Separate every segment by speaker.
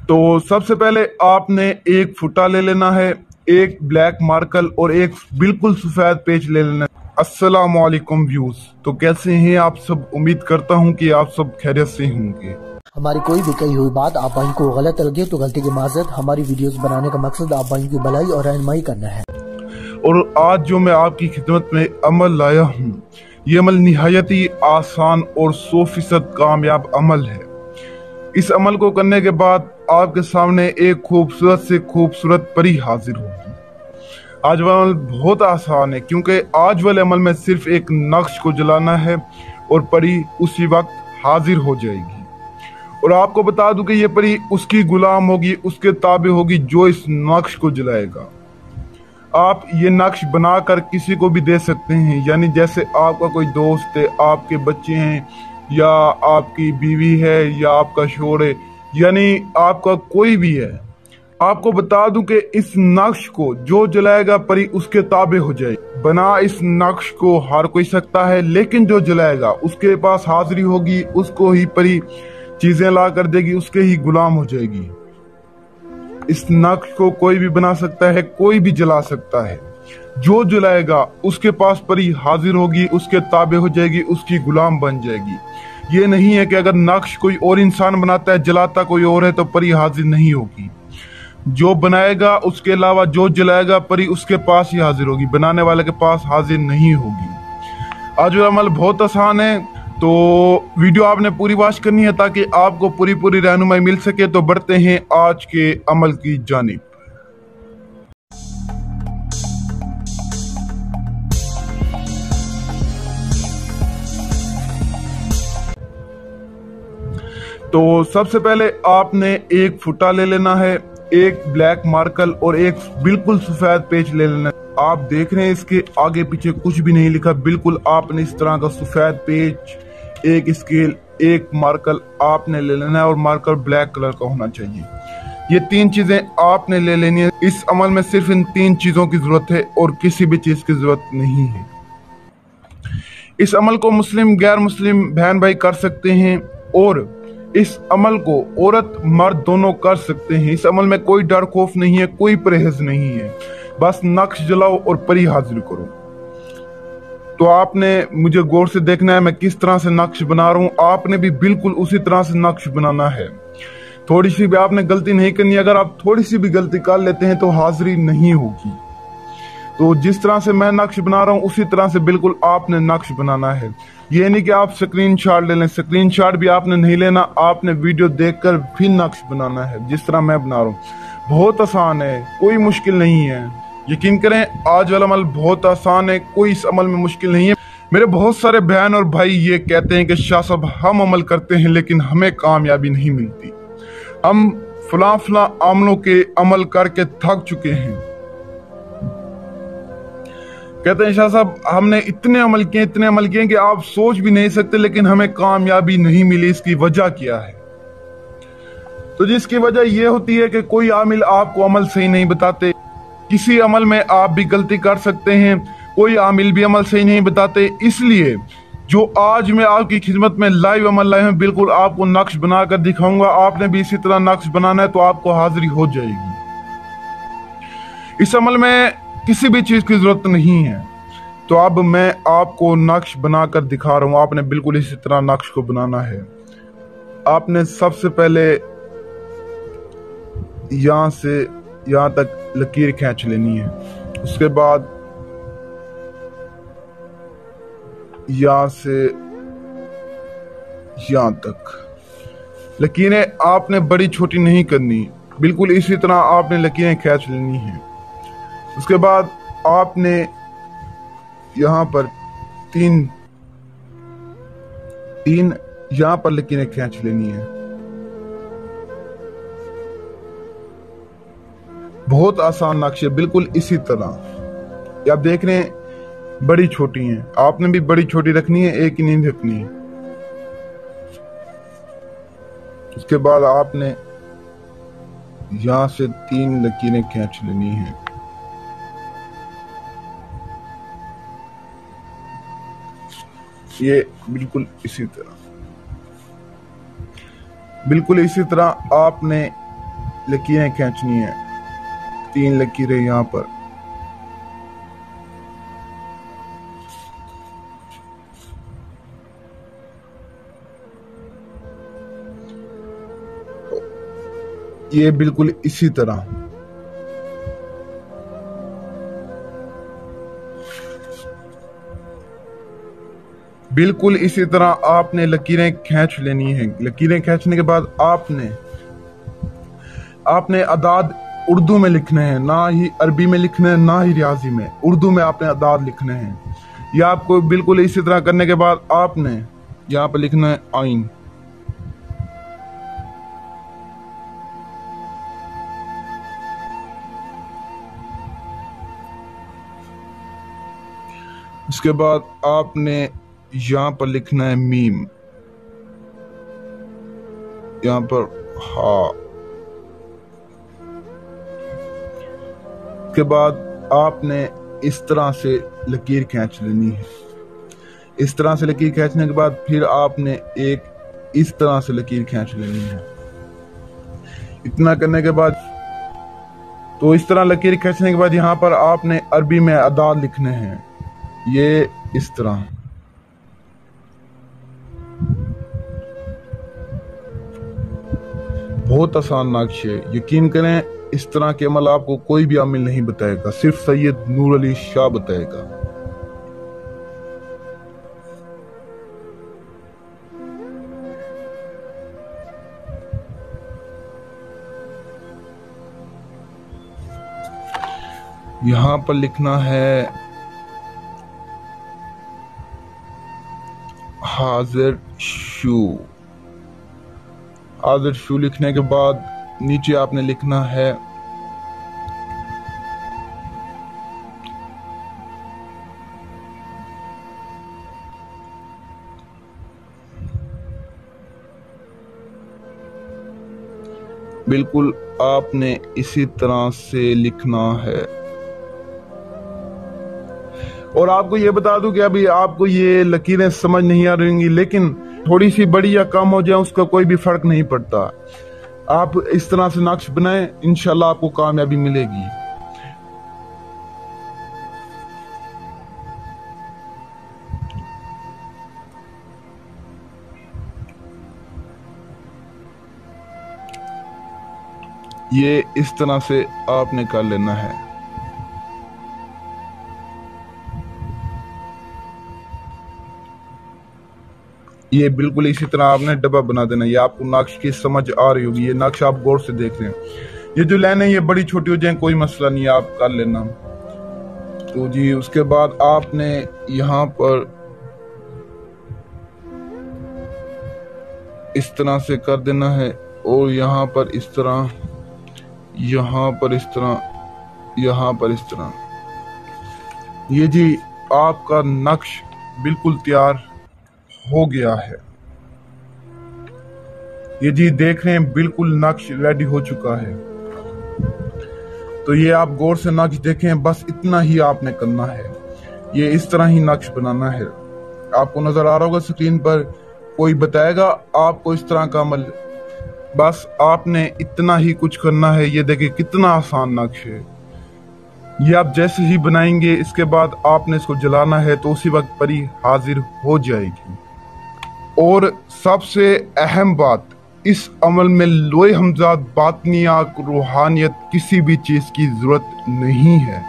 Speaker 1: तो सबसे पहले आपने एक फुटा ले लेना है, एक ब्लैक मार्कर और एक बिल्कुल सफेद पेज ले लेना है। अस्सलाम वालेकुम व्यूज, तो कैसे हैं आप सब? उम्मीद करता हूं कि आप सब खैरियत से होंगे।
Speaker 2: हमारी कोई भी कही हुई बात आप भाई को गलत लगे तो गलती की माजरत। हमारी वीडियोस बनाने का मकसद आप भाई की भलाई और रहनुमाई करना है।
Speaker 1: और आज जो मैं आपकी खिदमत में अमल लाया हूँ, ये अमल निहायत ही आसान और 100% कामयाब अमल है। इस अमल को करने के बाद आपके सामने एक खूबसूरत से खूबसूरत परी हाजिर होगी। आज वाला अमल बहुत आसान है, क्योंकि आज वाले अमल में सिर्फ एक नक्श को जलाना है और परी उसी वक्त हाजिर हो जाएगी। और आपको बता दूं कि ये परी उसकी गुलाम होगी, उसके ताबे होगी जो इस नक्श को जलाएगा। आप ये नक्श बनाकर किसी को भी दे सकते हैं, यानी जैसे आपका कोई दोस्त है, आपके बच्चे हैं, या आपकी बीवी है, या आपका शोहर है, यानी आपका कोई भी है। आपको बता दूं कि इस नक्श को जो जलाएगा परी उसके ताबे हो जाए। बना इस नक्श को हर कोई सकता है, लेकिन जो जलाएगा उसके पास हाजिरी होगी, उसको ही परी चीजें ला कर देगी, उसके ही गुलाम हो जाएगी। इस नक्श को कोई भी बना सकता है, कोई भी जला सकता है। जो जलाएगा उसके पास परी हाजिर होगी, उसके ताबे हो जाएगी, उसकी गुलाम बन जाएगी। ये नहीं है कि अगर नक्श कोई और इंसान बनाता है, जलाता कोई और है, तो परी हाजिर नहीं होगी। जो बनाएगा उसके अलावा जो जलाएगा परी उसके पास ही हाजिर होगी, बनाने वाले के पास हाजिर नहीं होगी। आज वो अमल बहुत आसान है, तो वीडियो आपने पूरी वॉच करनी है ताकि आपको पूरी रहनुमाई मिल सके। तो बढ़ते हैं आज के अमल की जानिब। तो सबसे पहले आपने एक फुटा ले लेना है, एक ब्लैक मार्कर और एक बिल्कुल सफेद पेज ले लेना है। आप देख रहे हैं इसके आगे पीछे कुछ भी नहीं लिखा, बिल्कुल आपने इस तरह का सफेद पेज, एक स्केल, एक मार्कर आपने ले लेना है और मार्कर ब्लैक कलर का होना चाहिए। ये तीन चीजें आपने ले लेनी है। इस अमल में सिर्फ इन तीन चीजों की जरूरत है और किसी भी चीज की जरूरत नहीं है। इस अमल को मुस्लिम गैर मुस्लिम बहन भाई कर सकते हैं और इस अमल को औरत मर्द दोनों कर सकते हैं। इस अमल में कोई डर खौफ नहीं है, कोई परहेज नहीं है। बस नक्श जलाओ और परी हाजिर करो। तो आपने मुझे गौर से देखना है मैं किस तरह से नक्श बना रहा हूं, आपने भी बिल्कुल उसी तरह से नक्श बनाना है। थोड़ी सी भी आपने गलती नहीं करनी। अगर आप थोड़ी सी भी गलती कर लेते हैं तो हाजिरी नहीं होगी। तो जिस तरह से मैं नक्श बना रहा हूं उसी तरह से बिल्कुल आपने नक्श बनाना है। ये नहीं कि आप स्क्रीनशॉट ले लें, स्क्रीनशॉट भी आपने नहीं लेना, आपने वीडियो देखकर फिर नक्श बनाना है जिस तरह मैं बना रहा हूँ। बहुत आसान है, कोई मुश्किल नहीं है। यकीन करें आज वाला अमल बहुत आसान है, कोई इस अमल में मुश्किल नहीं है। मेरे बहुत सारे बहन और भाई ये कहते हैं कि शाह साहब हम अमल करते हैं लेकिन हमें कामयाबी नहीं मिलती, हम फला अमलों के अमल करके थक चुके हैं। कहते हैं शाह साहब हमने इतने अमल किए कि आप सोच भी नहीं सकते, लेकिन हमें कामयाबी नहीं मिली। इसकी वजह क्या है? तो जिसकी वजह यह होती है कि कोई आमिल आपको अमल सही नहीं बताते। किसी अमल में आप भी गलती कर सकते हैं, कोई आमिल भी अमल सही नहीं बताते। इसलिए जो आज मैं आपकी खिदमत में लाइव अमल लाए हैं, बिल्कुल आपको नक्श बनाकर दिखाऊंगा। आपने भी इसी तरह नक्श बनाना है तो आपको हाजिरी हो जाएगी। इस अमल में किसी भी चीज की जरूरत नहीं है। तो अब मैं आपको नक्श बनाकर दिखा रहा हूं। आपने बिल्कुल इसी तरह नक्श को बनाना है। आपने सबसे पहले यहां से यहां तक लकीर खींच लेनी है। उसके बाद यहां से यहां तक लकीरें आपने बड़ी छोटी नहीं करनी, बिल्कुल इसी तरह आपने लकीरें खींच लेनी है। उसके बाद आपने यहां पर तीन यहां पर लकीरें खींच लेनी है। बहुत आसान नक्श है, बिल्कुल इसी तरह। आप देख रहे हैं बड़ी छोटी हैं, आपने भी बड़ी छोटी रखनी है, एक ही नहीं रखनी है। उसके बाद आपने यहां से तीन लकीरें खींच लेनी है। ये बिल्कुल इसी तरह आपने लकीरें खींचनी है, 3 लकीरें यहाँ पर। ये बिल्कुल इसी तरह आपने लकीरें खींच लेनी है। लकीरें खींचने के बाद आपने अदाद उर्दू में लिखने हैं, ना ही अरबी में लिखने हैं, ना ही रियाजी में। उर्दू में आपने अदाद लिखने हैं। या आपको बिल्कुल इसी तरह करने के बाद आपने यहाँ पर लिखना है आइन। इसके बाद आपने यहाँ पर लिखना है मीम, यहाँ पर हा। के बाद आपने इस तरह से लकीर खींच लेनी है। इस तरह से लकीर खींचने के बाद फिर आपने एक इस तरह से लकीर खींच लेनी है। इतना करने के बाद तो इस तरह लकीर खींचने के बाद यहाँ पर आपने अरबी में अदाद लिखने हैं, ये इस तरह। बहुत आसान नक्श है, यकीन करें। इस तरह के अमल आपको कोई भी आमिल नहीं बताएगा, सिर्फ सैयद नूर अली शाह बताएगा। यहां पर लिखना है हाजिर शू। हाजिर शू लिखने के बाद नीचे आपने लिखना है बिल्कुल आपने इसी तरह से लिखना है। और आपको ये बता दूं कि अभी आपको ये लकीरें समझ नहीं आ रही होंगी, लेकिन थोड़ी सी बड़ी या कम हो जाए उसका कोई भी फर्क नहीं पड़ता। आप इस तरह से नक्श बनाएं, इंशाल्लाह आपको कामयाबी मिलेगी। ये इस तरह से आपने कर लेना है। ये बिल्कुल इसी तरह आपने डब्बा बना देना। ये आपको नक्श की समझ आ रही होगी। ये नक्श आप गौर से देख रहे हैं। ये जो लाइन है ये बड़ी छोटी हो जाए कोई मसला नहीं है, आप कर लेना। तो जी उसके बाद आपने यहाँ पर इस तरह से कर देना है, और यहाँ पर इस तरह, यहाँ पर इस तरह, यहाँ पर इस तरह। ये जी आपका नक्श बिल्कुल तैयार हो गया है। ये जी देख रहे हैं बिल्कुल नक्श रेडी हो चुका है। तो ये आप गौर से नक्श देखें, बस इतना ही आपने करना है। ये इस तरह ही नक्श बनाना है। आपको नजर आ रहा होगा स्क्रीन पर, कोई बताएगा आपको इस तरह का अमल। बस आपने इतना ही कुछ करना है। ये देखिए कितना आसान नक्श है। ये आप जैसे ही बनाएंगे इसके बाद आपने इसको जलाना है तो उसी वक्त पर ही हाजिर हो जाएगी। और सबसे अहम बात, इस अमल में लोए हमजाद बातनियात रूहानियत किसी भी चीज की जरूरत नहीं है।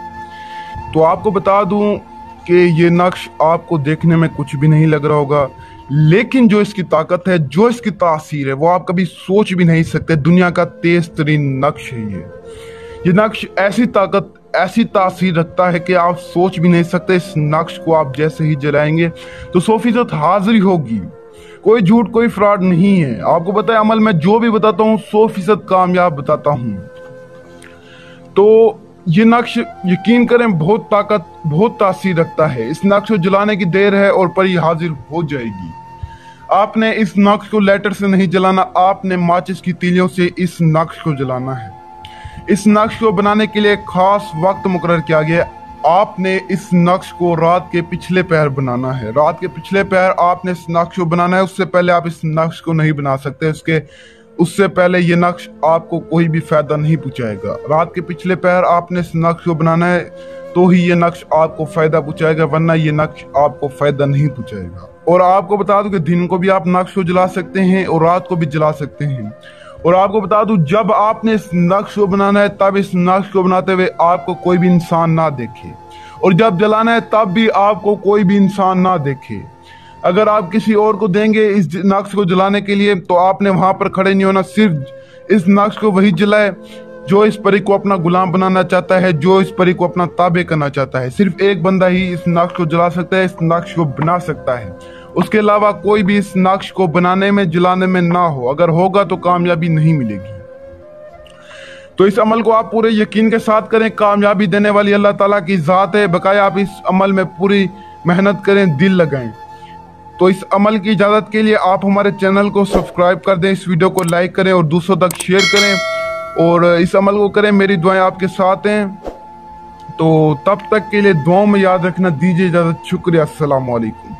Speaker 1: तो आपको बता दूं कि ये नक्श आपको देखने में कुछ भी नहीं लग रहा होगा, लेकिन जो इसकी ताकत है, जो इसकी तासीर है, वो आप कभी सोच भी नहीं सकते। दुनिया का तेज तरीन नक्श है ये नक्श ऐसी ताकत, ऐसी तासीर रखता है कि आप सोच भी नहीं सकते। इस नक्श को आप जैसे ही जलाएंगे तो 100% हाजिरी होगी। कोई झूठ, कोई फ्रॉड नहीं है। आपको पता है अमल मैं जो भी बताता हूँ 100% कामयाब बताता हूँ। तो ये नक्श यकीन करें बहुत ताकत, बहुत तासीर रखता है। इस नक्श को जलाने की देर है और परी हाजिर हो जाएगी। आपने इस नक्श को लाइटर से नहीं जलाना, आपने माचिस की तीलियों से इस नक्श को जलाना है। इस नक्श को बनाने के लिए एक खास वक्त मुकर्रर किया गया। आपने इस नक्श को रात के पिछले पहर बनाना है। रात के पिछले पहर आपने इस नक्श को बनाना है। उससे पहले आप इस नक्श को नहीं बना सकते। उसके उससे पहले ये नक्श आपको कोई भी फायदा नहीं पहुंचाएगा। रात के पिछले पहर आपने इस नक्श को बनाना है तो ही ये नक्श आपको फायदा पहुंचाएगा, वरना ये नक्श आपको फायदा नहीं पहुंचाएगा। और आपको बता दूं कि दिन को भी आप नक्श को जला सकते हैं और रात को भी जला सकते हैं। और आपको बता दूं, जब आपने इस नक्श को बनाना है तब इस नक्श को बनाते हुए आपको कोई भी इंसान ना देखे, और जब जलाना है तब भी आपको कोई भी इंसान ना देखे। अगर आप किसी और को देंगे इस नक्श को जलाने के लिए तो आपने वहां पर खड़े नहीं होना, सिर्फ इस नक्श को वही जलाए जो इस परी को अपना गुलाम बनाना चाहता है, जो इस परी को अपना ताबे करना चाहता है। सिर्फ एक बंदा ही इस नक्श को जला सकता है, इस नक्श को बना सकता है। उसके अलावा कोई भी इस नक्श को बनाने में जलाने में ना हो, अगर होगा तो कामयाबी नहीं मिलेगी। तो इस अमल को आप पूरे यकीन के साथ करें, कामयाबी देने वाली अल्लाह ताला की ज़ात है। बकाया आप इस अमल में पूरी मेहनत करें, दिल लगाएं। तो इस अमल की इजाज़त के लिए आप हमारे चैनल को सब्सक्राइब कर दें, इस वीडियो को लाइक करें और दूसरों तक शेयर करें और इस अमल को करें। मेरी दुआएं आपके साथ हैं। तो तब तक के लिए दुआओं में याद रखना। दीजिए इजाज़त। शुक्रिया। अस्सलाम वालेकुम।